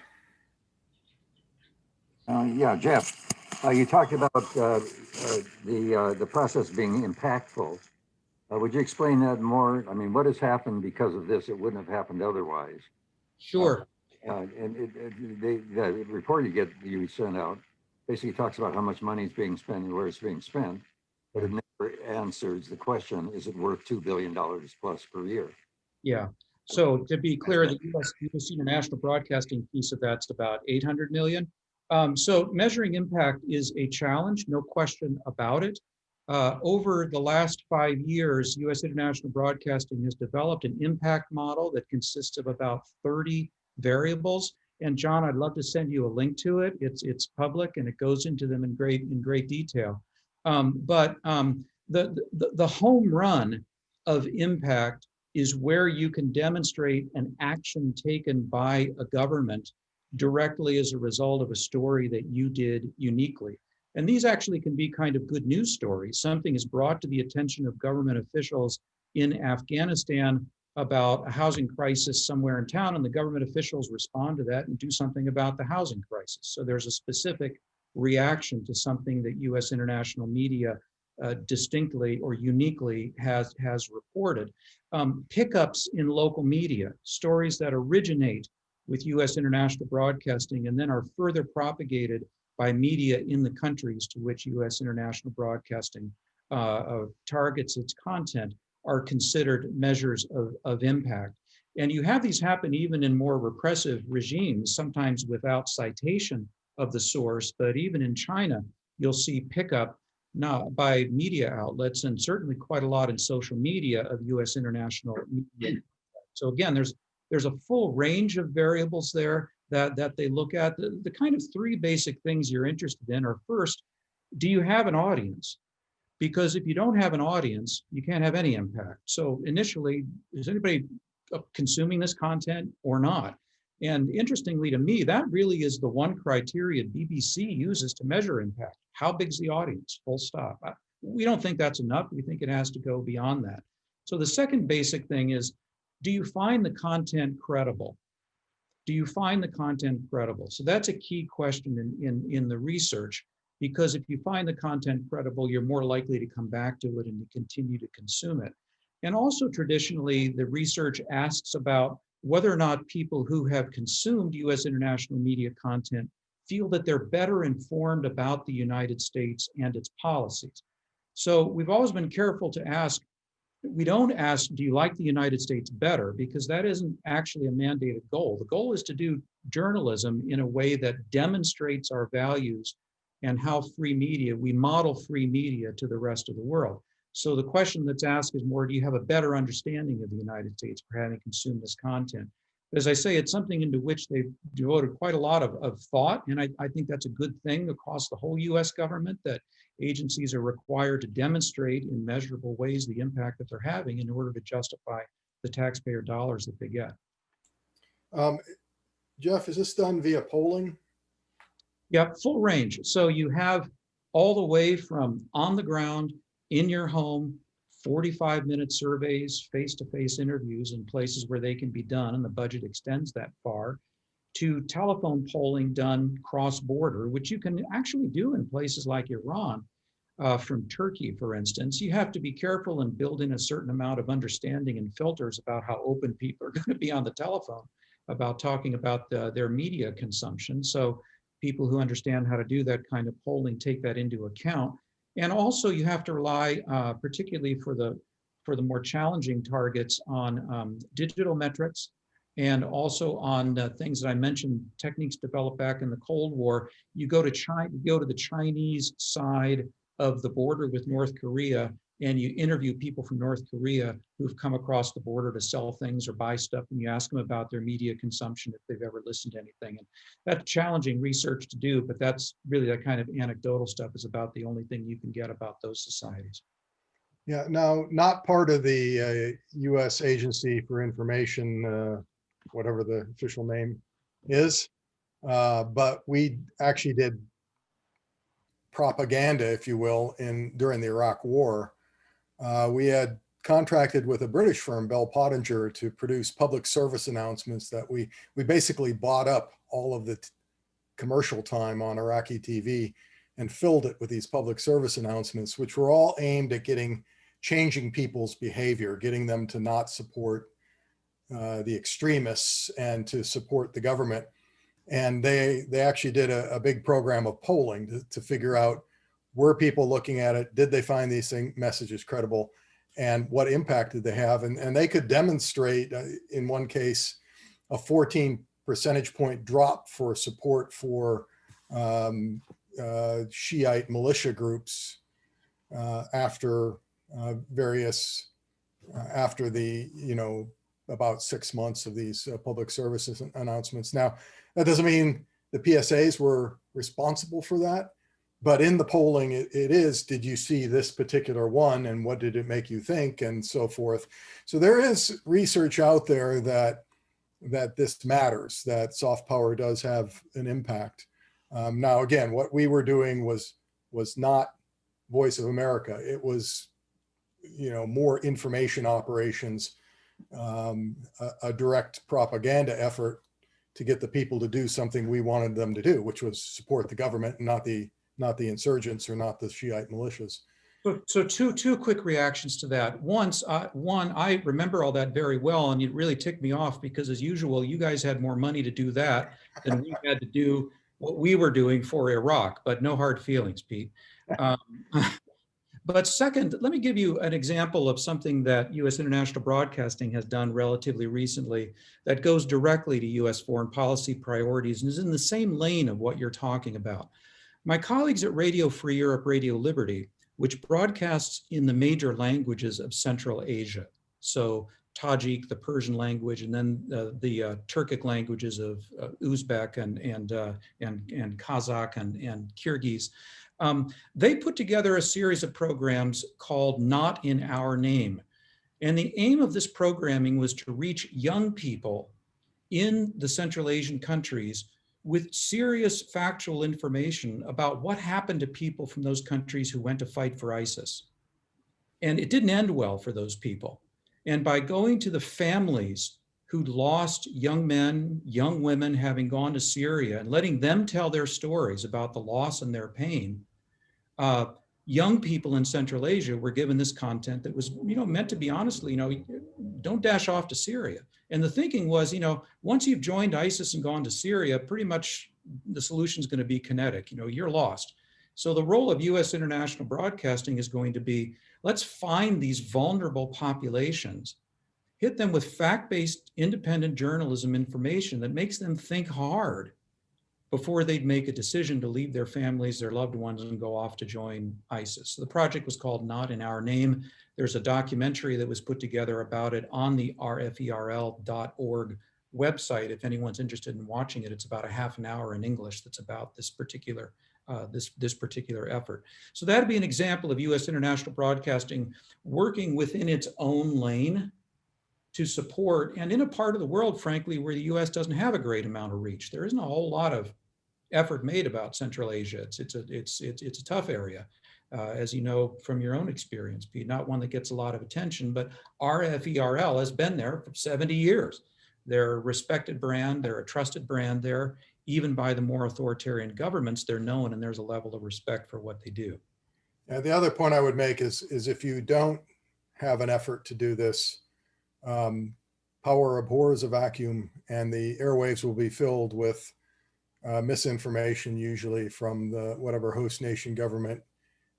Yeah, Jeff, you talked about the process being impactful. Would you explain that more? I mean, what has happened because of this? It wouldn't have happened otherwise. Sure. And the report you sent out basically talks about how much money is being spent and where it's being spent, but it never answers the question, is it worth $2 billion plus per year? Yeah. So to be clear, the U.S. international broadcasting piece of that's about 800 million. So measuring impact is a challenge, no question about it. Over the last 5 years, U.S. international broadcasting has developed an impact model that consists of about 30 variables. And John, I'd love to send you a link to it. It's public and it goes into them in great detail. The home run of impact is where you can demonstrate an action taken by a government directly as a result of a story that you did uniquely. And these actually can be kind of good news stories. Something is brought to the attention of government officials in Afghanistan about a housing crisis somewhere in town, and the government officials respond to that and do something about the housing crisis. So there's a specific reaction to something that US international media distinctly or uniquely has reported. Pickups in local media, stories that originate with US international broadcasting and then are further propagated by media in the countries to which US international broadcasting targets its content, are considered measures of impact. And you have these happen even in more repressive regimes, sometimes without citation of the source, but even in China, you'll see pickup now by media outlets, and certainly quite a lot in social media, of US international media. So again, there's a full range of variables there that they look at. The kind of three basic things you're interested in are, first, do you have an audience? Because if you don't have an audience, you can't have any impact. So initially, is anybody consuming this content or not? And interestingly to me, that really is the one criteria BBC uses to measure impact. How big's the audience? Full stop. We don't think that's enough. We think it has to go beyond that. So the second basic thing is, do you find the content credible? Do you find the content credible? So that's a key question in the research, because if you find the content credible, you're more likely to come back to it and to continue to consume it. And also traditionally, the research asks about whether or not people who have consumed US international media content feel that they're better informed about the United States and its policies. So we've always been careful to ask, we don't ask, do you like the United States better? Because that isn't actually a mandated goal. The goal is to do journalism in a way that demonstrates our values and how we model free media to the rest of the world. So the question that's asked is more, do you have a better understanding of the United States for having consumed this content? But as I say, it's something into which they've devoted quite a lot of thought, and I think that's a good thing across the whole US government, that agencies are required to demonstrate in measurable ways the impact that they're having in order to justify the taxpayer dollars that they get. Jeff, is this done via polling? Yeah, full range. So you have all the way from on the ground, in your home, 45-minute surveys, face-to-face interviews in places where they can be done, and the budget extends that far, to telephone polling done cross-border, which you can actually do in places like Iran, from Turkey, for instance. You have to be careful and build in a certain amount of understanding and filters about how open people are going to be on the telephone about talking about their media consumption. So people who understand how to do that kind of polling take that into account. And also you have to rely, particularly for the more challenging targets, on digital metrics, and also on things that I mentioned, techniques developed back in the Cold War. You go to China, you go to the Chinese side of the border with North Korea, and you interview people from North Korea who've come across the border to sell things or buy stuff, and you ask them about their media consumption, if they've ever listened to anything. And that's challenging research to do, but that's really, that kind of anecdotal stuff is about the only thing you can get about those societies. Yeah, now, not part of the US Agency for Information, whatever the official name is, but we actually did propaganda, if you will, during the Iraq War. We had contracted with a British firm, Bell Pottinger, to produce public service announcements that we basically bought up all of the commercial time on Iraqi TV and filled it with these public service announcements, which were all aimed at changing people's behavior, getting them to not support the extremists and to support the government. And they actually did a big program of polling to figure out, were people looking at it? Did they find these messages credible? And what impact did they have? And they could demonstrate, in one case, a 14 percentage point drop for support for Shiite militia groups after after the about 6 months of these public services announcements. Now, that doesn't mean the PSAs were responsible for that, but in the polling, it is, did you see this particular one and what did it make you think, and so forth. So there is research out there that this matters, that soft power does have an impact. Now, again, what we were doing was not Voice of America. It was, more information operations, a direct propaganda effort to get the people to do something we wanted them to do, which was support the government, and not the insurgents or not the Shiite militias. So two quick reactions to that. One, I remember all that very well, and it really ticked me off because, as usual, you guys had more money to do that than we had to do what we were doing for Iraq. But no hard feelings, Pete. But second, let me give you an example of something that U.S. International Broadcasting has done relatively recently that goes directly to U.S. foreign policy priorities and is in the same lane of what you're talking about. My colleagues at Radio Free Europe, Radio Liberty, which broadcasts in the major languages of Central Asia, so Tajik, the Persian language, and then the Turkic languages of Uzbek and Kazakh and Kyrgyz. They put together a series of programs called Not in Our Name. And the aim of this programming was to reach young people in the Central Asian countries with serious factual information about what happened to people from those countries who went to fight for ISIS. And it didn't end well for those people. And by going to the families who'd lost young men, young women having gone to Syria and letting them tell their stories about the loss and their pain, young people in Central Asia were given this content that was, meant to be honestly, don't dash off to Syria. And the thinking was, once you've joined ISIS and gone to Syria, pretty much the solution is going to be kinetic. You're lost. So the role of U.S. international broadcasting is going to be, let's find these vulnerable populations, hit them with fact-based independent journalism information that makes them think hard before they'd make a decision to leave their families, their loved ones, and go off to join ISIS. So the project was called Not in Our Name. There's a documentary that was put together about it on the rferl.org website. If anyone's interested in watching it, it's about a half an hour in English that's about this particular this particular effort. So that'd be an example of U.S. international broadcasting working within its own lane to support, and in a part of the world, frankly, where the U.S. doesn't have a great amount of reach. There isn't a whole lot of effort made about Central Asia. It's a tough area, as you know from your own experience, Pete. Not one that gets a lot of attention, but RFERL has been there for 70 years. They're a respected brand. They're a trusted brand there. Even by the more authoritarian governments, they're known, and there's a level of respect for what they do. The other point I would make is if you don't have an effort to do this, power abhors a vacuum, and the airwaves will be filled with misinformation, usually from the whatever host nation government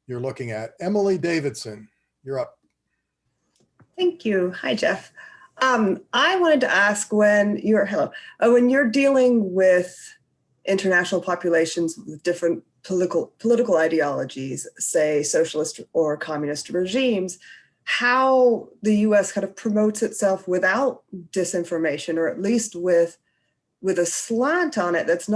you're looking at. Emily Davidson, you're up. Thank you. Hi, Jeff. I wanted to ask, when you're dealing with international populations with different political ideologies, say socialist or communist regimes, how the U.S. kind of promotes itself without disinformation, or at least with a slant on it that's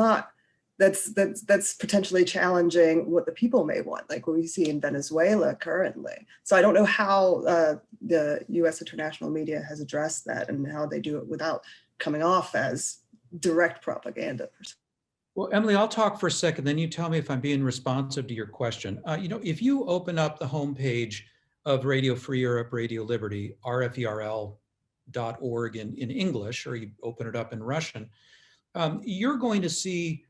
potentially challenging what the people may want, like what we see in Venezuela currently. So I don't know how the U.S. international media has addressed that and how they do it without coming off as direct propaganda. Well, Emily, I'll talk for a second, then you tell me if I'm being responsive to your question. If you open up the homepage of Radio Free Europe, Radio Liberty, rferl.org in English, or you open it up in Russian, you're going to see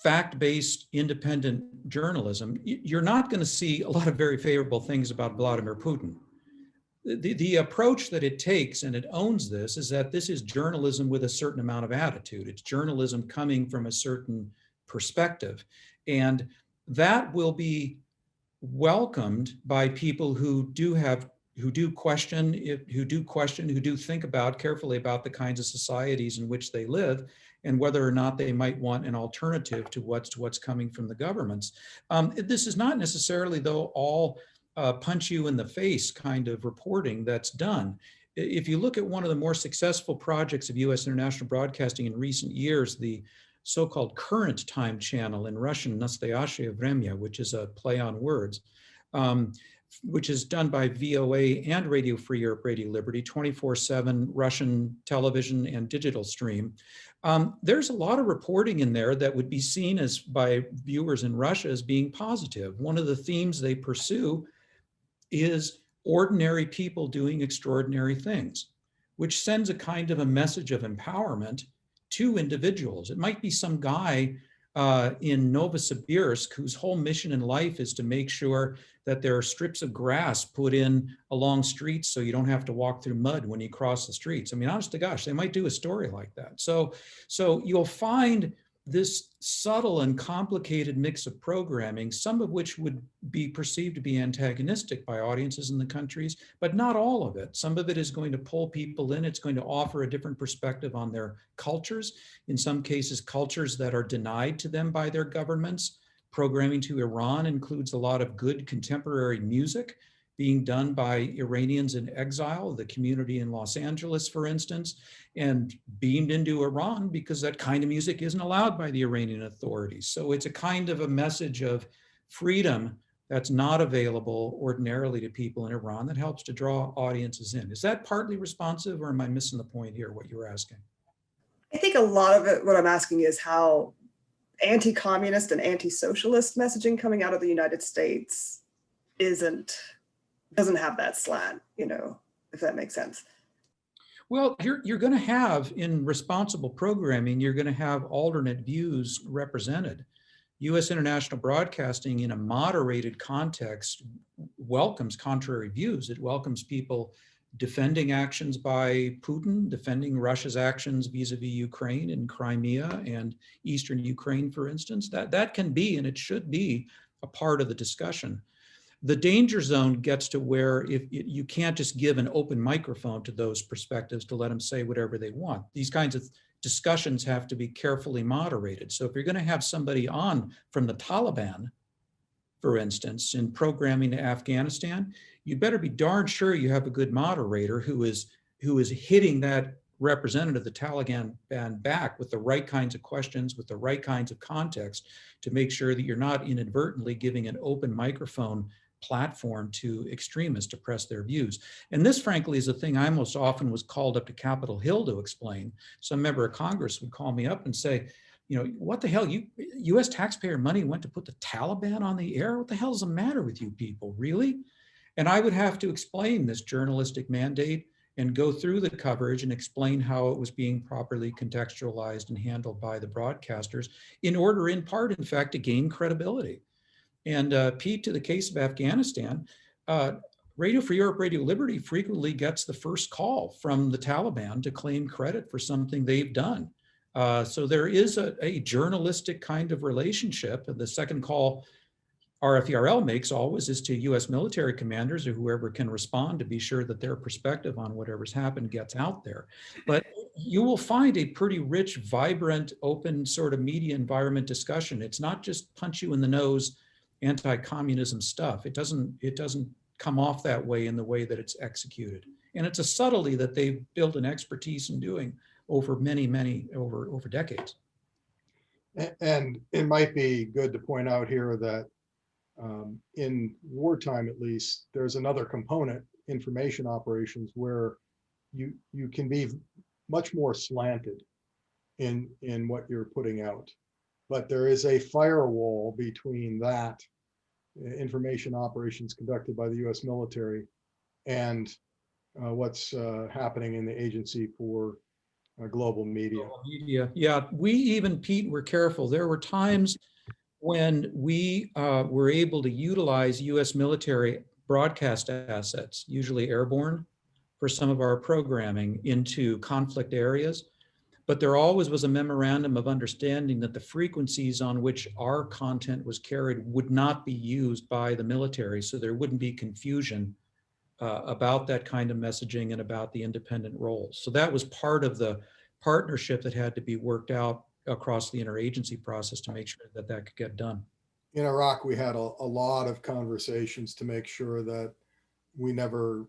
fact-based independent journalism. You're not going to see a lot of very favorable things about Vladimir Putin. The approach that it takes, and it owns this, is that this is journalism with a certain amount of attitude. It's journalism coming from a certain perspective. And that will be welcomed by people who do question, who do think carefully about the kinds of societies in which they live, and whether or not they might want an alternative to what's coming from the governments. This is not necessarily, though, all punch you in the face kind of reporting that's done. If you look at one of the more successful projects of US international broadcasting in recent years, the so-called current time channel, in Russian, Nastoящее время, which is a play on words, which is done by VOA and Radio Free Europe, Radio Liberty, 24/7 Russian television and digital stream. There's a lot of reporting in there that would be seen as by viewers in Russia as being positive. One of the themes they pursue is ordinary people doing extraordinary things, which sends a kind of a message of empowerment to individuals. It might be some guy in Novosibirsk whose whole mission in life is to make sure that there are strips of grass put in along streets so you don't have to walk through mud when you cross the streets. I mean, honest to gosh, they might do a story like that. So you'll find this subtle and complicated mix of programming, some of which would be perceived to be antagonistic by audiences in the countries, but not all of it. Some of it is going to pull people in. It's going to offer a different perspective on their cultures. In some cases, cultures that are denied to them by their governments. Programming to Iran includes a lot of good contemporary music being done by Iranians in exile, the community in Los Angeles, for instance, and beamed into Iran because that kind of music isn't allowed by the Iranian authorities. So it's a kind of a message of freedom that's not available ordinarily to people in Iran that helps to draw audiences in. Is that partly responsive, or am I missing the point here, what you were asking? I think a lot of it, what I'm asking is how anti-communist and anti-socialist messaging coming out of the United States doesn't have that slant, if that makes sense. Well, you're going to have, in responsible programming, you're going to have alternate views represented. U.S. international broadcasting, in a moderated context, welcomes contrary views. It welcomes people defending actions by Putin, defending Russia's actions vis-a-vis Ukraine and Crimea and Eastern Ukraine, for instance. That can be, and it should be, a part of the discussion. The danger zone gets to where if you can't just give an open microphone to those perspectives to let them say whatever they want. These kinds of discussions have to be carefully moderated. So if you're going to have somebody on from the Taliban, for instance, in programming to Afghanistan, you better be darn sure you have a good moderator who is hitting that representative of the Taliban back with the right kinds of questions, with the right kinds of context, to make sure that you're not inadvertently giving an open microphone platform to extremists to press their views. And this, frankly, is a thing I most often was called up to Capitol Hill to explain. Some member of Congress would call me up and say, what the hell, US taxpayer money went to put the Taliban on the air? What the hell is the matter with you people, really? And I would have to explain this journalistic mandate and go through the coverage and explain how it was being properly contextualized and handled by the broadcasters in order, in part, in fact, to gain credibility. And Pete, to the case of Afghanistan, Radio Free Europe, Radio Liberty frequently gets the first call from the Taliban to claim credit for something they've done. So there is a journalistic kind of relationship. The second call RFERL makes always is to US military commanders or whoever can respond to be sure that their perspective on whatever's happened gets out there. But you will find a pretty rich, vibrant, open sort of media environment discussion. It's not just punch you in the nose anti-communism stuff. It doesn't come off that way in the way that it's executed. And it's a subtlety that they've built an expertise in doing over over decades. And it might be good to point out here that in wartime, at least, there's another component, information operations, where you can be much more slanted in what you're putting out. But there is a firewall between that information operations conducted by the US military and what's happening in the Agency for Global Media. Yeah, we even, Pete, were careful. There were times when we were able to utilize US military broadcast assets, usually airborne, for some of our programming into conflict areas. But there always was a memorandum of understanding that the frequencies on which our content was carried would not be used by the military, so there wouldn't be confusion about that kind of messaging and about the independent roles. So that was part of the partnership that had to be worked out across the interagency process to make sure that that could get done. In Iraq, we had a lot of conversations to make sure that we never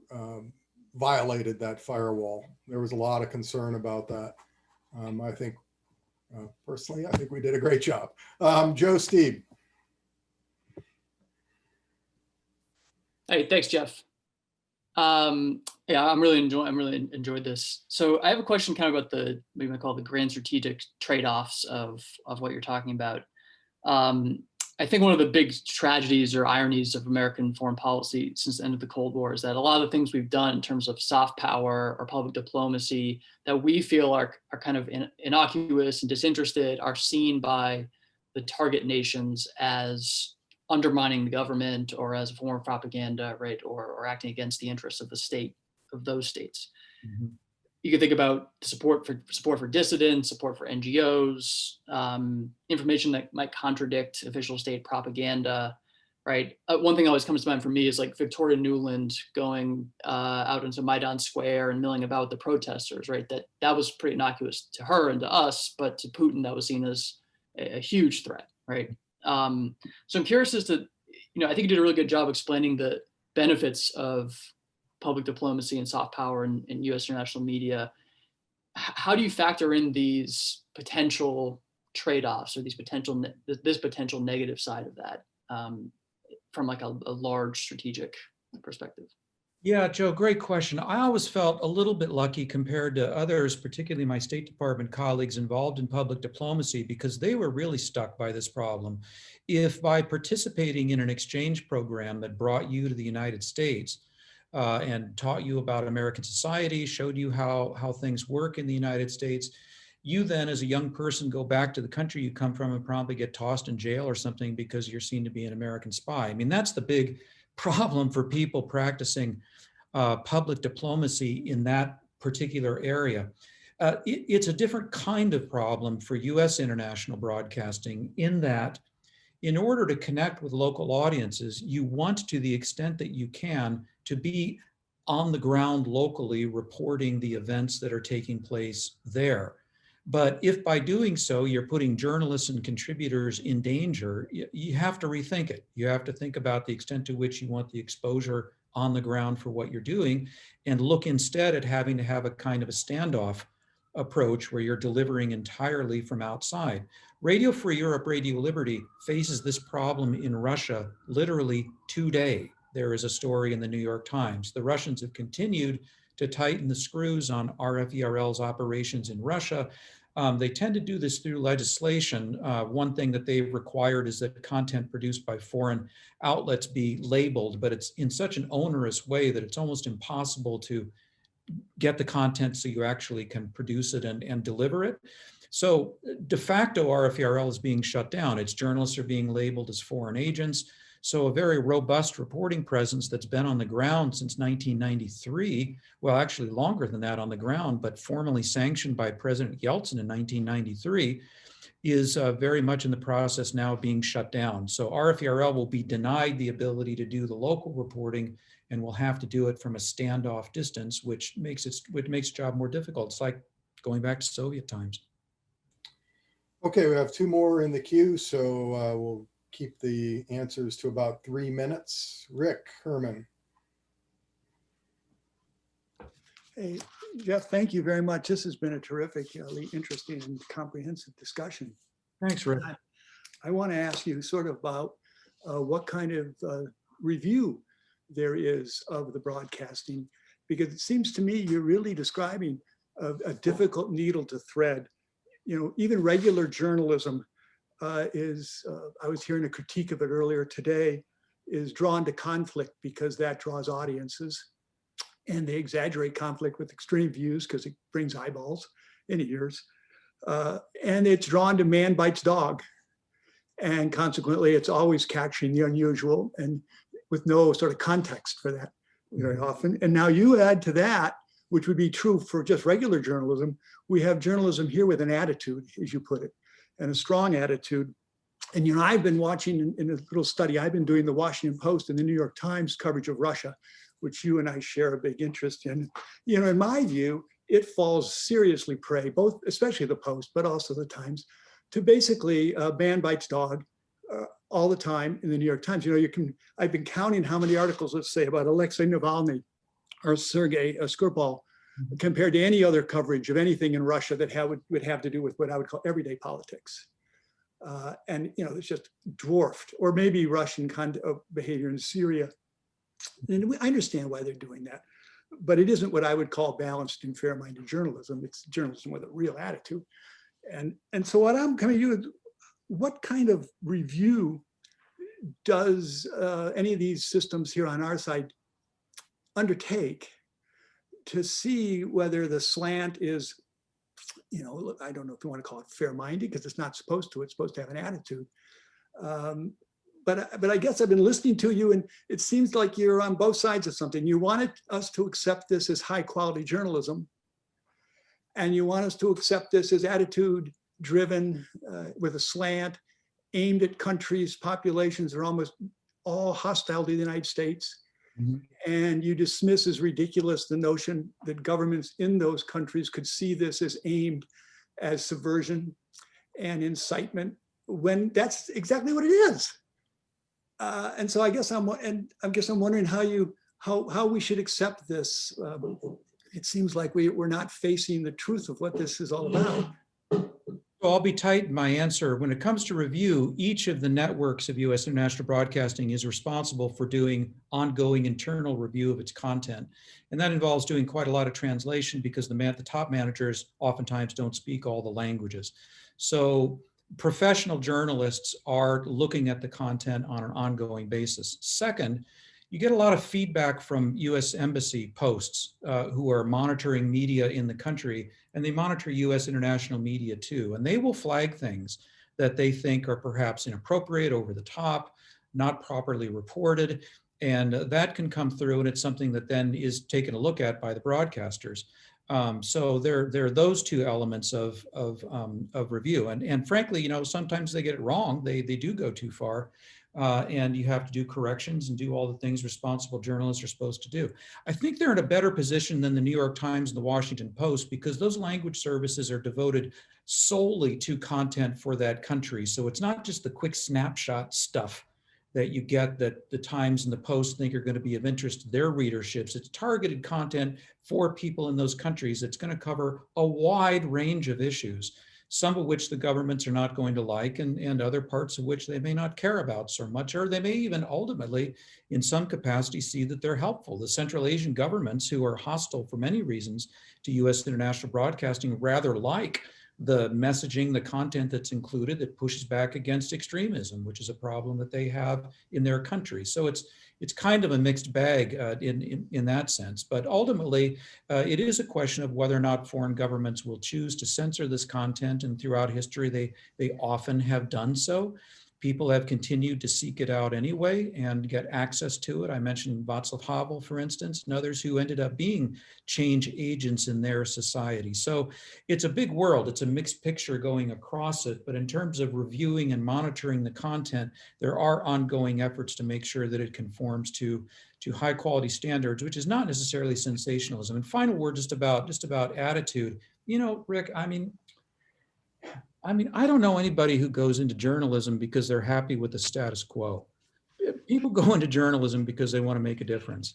violated that firewall. There was a lot of concern about that. I think, personally, I think we did a great job. Joe Steve. Hey, thanks, Jeff. Yeah, I'm really enjoyed this. So I have a question kind of about the, maybe I call it the grand strategic trade-offs of what you're talking about. I think one of the big tragedies or ironies of American foreign policy since the end of the Cold War is that a lot of the things we've done in terms of soft power or public diplomacy that we feel are kind of innocuous and disinterested are seen by the target nations as undermining the government or as a form of propaganda, right? Or acting against the interests of the state, of those states. Mhm. You can think about support for dissidents, support for NGOs, information that might contradict official state propaganda, right? One thing that always comes to mind for me is like Victoria Nuland going out into Maidan Square and milling about with the protesters, right? That was pretty innocuous to her and to us, but to Putin that was seen as a huge threat, right? So I'm curious as to, I think you did a really good job explaining the benefits of public diplomacy and soft power in U.S. international media. How do you factor in these potential trade-offs or this potential negative side of that from like a large strategic perspective? Yeah, Joe, great question. I always felt a little bit lucky compared to others, particularly my State Department colleagues involved in public diplomacy, because they were really stuck by this problem. If by participating in an exchange program that brought you to the United States and taught you about American society, showed you how things work in the United States, you then as a young person go back to the country you come from and probably get tossed in jail or something because you're seen to be an American spy. I mean, that's the big problem for people practicing public diplomacy in that particular area. It's a different kind of problem for US international broadcasting in that in order to connect with local audiences, you want to the extent that you can to be on the ground locally reporting the events that are taking place there. But if by doing so, you're putting journalists and contributors in danger, you have to rethink it. You have to think about the extent to which you want the exposure on the ground for what you're doing and look instead at having to have a kind of a standoff approach where you're delivering entirely from outside. Radio Free Europe, Radio Liberty faces this problem in Russia literally today. There is a story in the New York Times. The Russians have continued to tighten the screws on RFERL's operations in Russia. They tend to do this through legislation. One thing that they've required is that content produced by foreign outlets be labeled, but it's in such an onerous way that it's almost impossible to get the content so you actually can produce it and deliver it. So de facto RFERL is being shut down. Its journalists are being labeled as foreign agents. So a very robust reporting presence that's been on the ground since 1993, well, actually longer than that on the ground, but formally sanctioned by President Yeltsin in 1993, is very much in the process now of being shut down. So RFERL will be denied the ability to do the local reporting and will have to do it from a standoff distance, which makes its job more difficult. It's like going back to Soviet times. Okay, we have two more in the queue, so we'll keep the answers to about 3 minutes. Rick Herman. Hey, Jeff, thank you very much. This has been a terrifically interesting and comprehensive discussion. Thanks, Rick. I want to ask you sort of about what kind of review there is of the broadcasting, because it seems to me you're really describing a difficult needle to thread. You know, even regular journalism is, I was hearing a critique of it earlier today, is drawn to conflict because that draws audiences. And they exaggerate conflict with extreme views because it brings eyeballs and ears. And it's drawn to man bites dog. And consequently, it's always capturing the unusual and with no sort of context for that very often. And now you add to that, which would be true for just regular journalism, we have journalism here with an attitude, as you put it, and a strong attitude. And, you know, I've been watching in a little study, I've been doing the Washington Post and the New York Times coverage of Russia, which you and I share a big interest in. You know, in my view, it falls seriously prey, both, especially the Post, but also the Times, to basically man bites dog all the time in the New York Times. You know, I've been counting how many articles, let's say, about Alexei Navalny or Sergei Skripal, compared to any other coverage of anything in Russia that would have to do with what I would call everyday politics. And it's just dwarfed, or maybe Russian behavior in Syria. And I understand why they're doing that, but it isn't what I would call balanced and fair-minded journalism. It's journalism with a real attitude. And so what I'm coming to you, what kind of review does any of these systems here on our side undertake to see whether the slant is, I don't know if you want to call it fair-minded, because it's not supposed to. It's supposed to have an attitude. But I guess I've been listening to you, and it seems like you're on both sides of something. You wanted us to accept this as high-quality journalism, and you want us to accept this as attitude-driven with a slant, aimed at countries, populations that are almost all hostile to the United States. Mm-hmm. And you dismiss as ridiculous the notion that governments in those countries could see this as aimed as subversion and incitement, when that's exactly what it is. And so I guess I'm wondering how we should accept this. It seems like we're not facing the truth of what this is all about. So I'll be tight in my answer. When it comes to review, each of the networks of U.S. international broadcasting is responsible for doing ongoing internal review of its content. And that involves doing quite a lot of translation, because the top managers oftentimes don't speak all the languages. So professional journalists are looking at the content on an ongoing basis. Second, you get a lot of feedback from U.S. embassy posts who are monitoring media in the country, and they monitor U.S. international media too. And they will flag things that they think are perhaps inappropriate, over the top, not properly reported. And that can come through, and it's something that then is taken a look at by the broadcasters. So there are those two elements of review. And frankly, sometimes they get it wrong. They do go too far. And you have to do corrections and do all the things responsible journalists are supposed to do. I think they're in a better position than the New York Times and the Washington Post, because those language services are devoted solely to content for that country. So it's not just the quick snapshot stuff that you get that the Times and the Post think are going to be of interest to their readerships. It's targeted content for people in those countries. It's going to cover a wide range of issues, some of which the governments are not going to like, and other parts of which they may not care about so much, or they may even ultimately, in some capacity, see that they're helpful. The Central Asian governments, who are hostile for many reasons to U.S. international broadcasting, rather like the messaging, the content that's included that pushes back against extremism, which is a problem that they have in their country. So it's kind of a mixed bag in that sense. But ultimately, it is a question of whether or not foreign governments will choose to censor this content. And throughout history, they often have done so. People have continued to seek it out anyway and get access to it. I mentioned Václav Havel, for instance, and others who ended up being change agents in their society. So it's a big world. It's a mixed picture going across it. But in terms of reviewing and monitoring the content, there are ongoing efforts to make sure that it conforms to high quality standards, which is not necessarily sensationalism. And final word, just about attitude. Rick, I don't know anybody who goes into journalism because they're happy with the status quo. People go into journalism because they want to make a difference.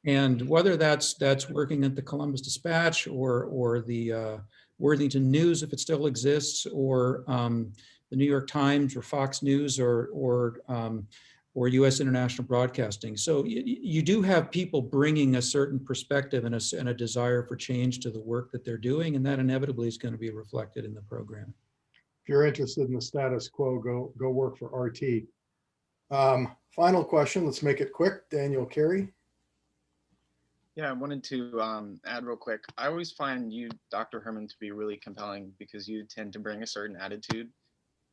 And whether that's working at the Columbus Dispatch or the Worthington News, if it still exists, or the New York Times or Fox News or U.S. international broadcasting. So you do have people bringing a certain perspective and a desire for change to the work that they're doing, and that inevitably is going to be reflected in the program. If you're interested in the status quo, go work for RT. Final question, let's make it quick. Daniel Carey. Yeah, I wanted to add real quick. I always find you, Dr. Herman, to be really compelling because you tend to bring a certain attitude.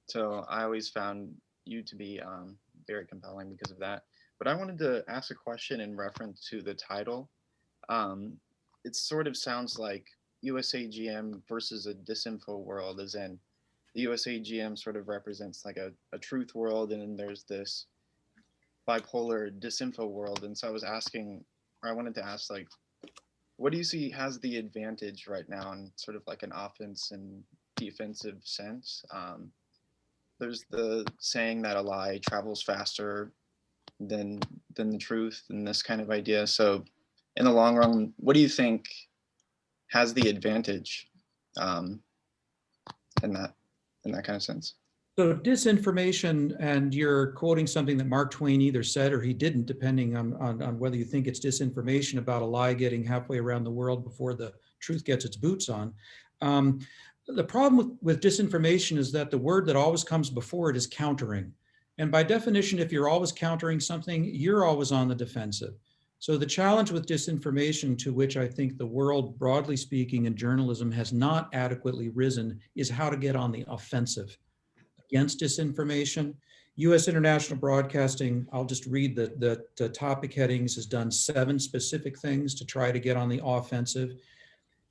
So I always found you to be very compelling because of that. But I wanted to ask a question in reference to the title. It sort of sounds like USAGM versus a disinfo world, as in the USAGM sort of represents like a truth world, and then there's this bipolar disinfo world. And so I wanted to ask, like, what do you see has the advantage right now in sort of like an offense and defensive sense? There's the saying that a lie travels faster than the truth, and this kind of idea. So in the long run, what do you think has the advantage in that kind of sense? So disinformation, and you're quoting something that Mark Twain either said or he didn't, depending on whether you think it's disinformation about a lie getting halfway around the world before the truth gets its boots on. The problem with disinformation is that the word that always comes before it is countering. And by definition, if you're always countering something, you're always on the defensive. So the challenge with disinformation, to which I think the world, broadly speaking, in journalism has not adequately risen, is how to get on the offensive against disinformation. U.S. International Broadcasting, I'll just read the topic headings, has done 7 specific things to try to get on the offensive.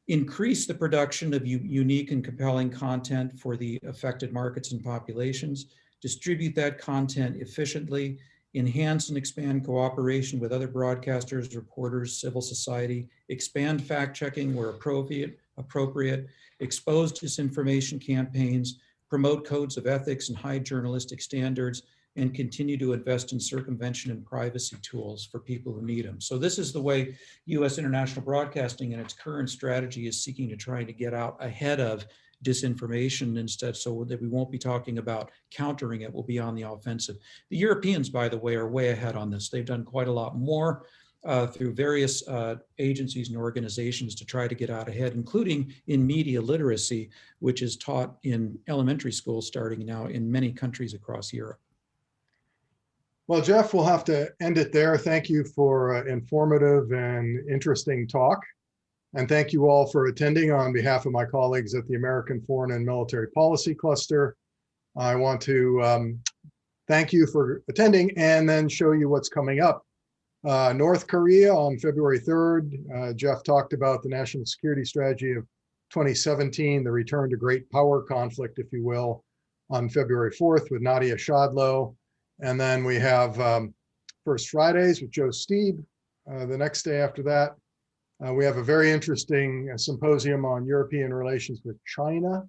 Increase the production of unique and compelling content for the affected markets and populations, distribute that content efficiently, enhance and expand cooperation with other broadcasters, reporters, civil society, expand fact-checking where appropriate, expose disinformation campaigns, promote codes of ethics and high journalistic standards, and continue to invest in circumvention and privacy tools for people who need them. So this is the way U.S. International Broadcasting and its current strategy is seeking to try to get out ahead of disinformation instead, so that we won't be talking about countering it, we'll be on the offensive. The Europeans, by the way, are way ahead on this. They've done quite a lot more through various agencies and organizations to try to get out ahead, including in media literacy, which is taught in elementary schools starting now in many countries across Europe. Well, Jeff, we'll have to end it there. Thank you for informative and interesting talk. And thank you all for attending on behalf of my colleagues at the American Foreign and Military Policy Cluster. I want to thank you for attending and then show you what's coming up. North Korea on February 3rd, Jeff talked about the national security strategy of 2017, the return to great power conflict, if you will, on February 4th with Nadia Shadlow. And then we have First Fridays with Joe Stieb. The next day after that, we have a very interesting symposium on European relations with China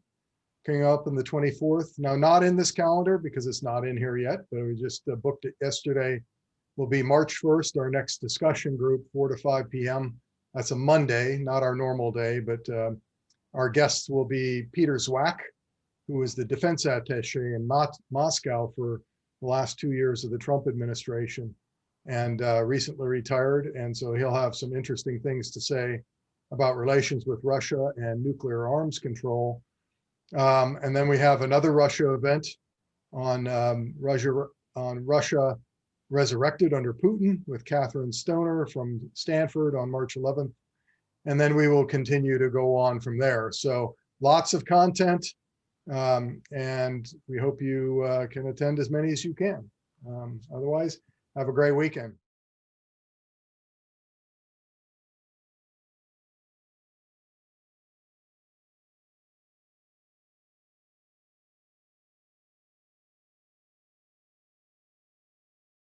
coming up on the 24th. Now, not in this calendar because it's not in here yet, but we just booked it yesterday. Will be March 1st, our next discussion group, 4 to 5 p.m. That's a Monday, not our normal day, but our guests will be Peter Zwack, who is the defense attaché in Moscow for the last 2 years of the Trump administration and recently retired. And so he'll have some interesting things to say about relations with Russia and nuclear arms control. And then we have another Russia event on Russia Resurrected Under Putin with Catherine Stoner from Stanford on March 11th. And then we will continue to go on from there. So lots of content. And we hope you can attend as many as you can. Otherwise, have a great weekend.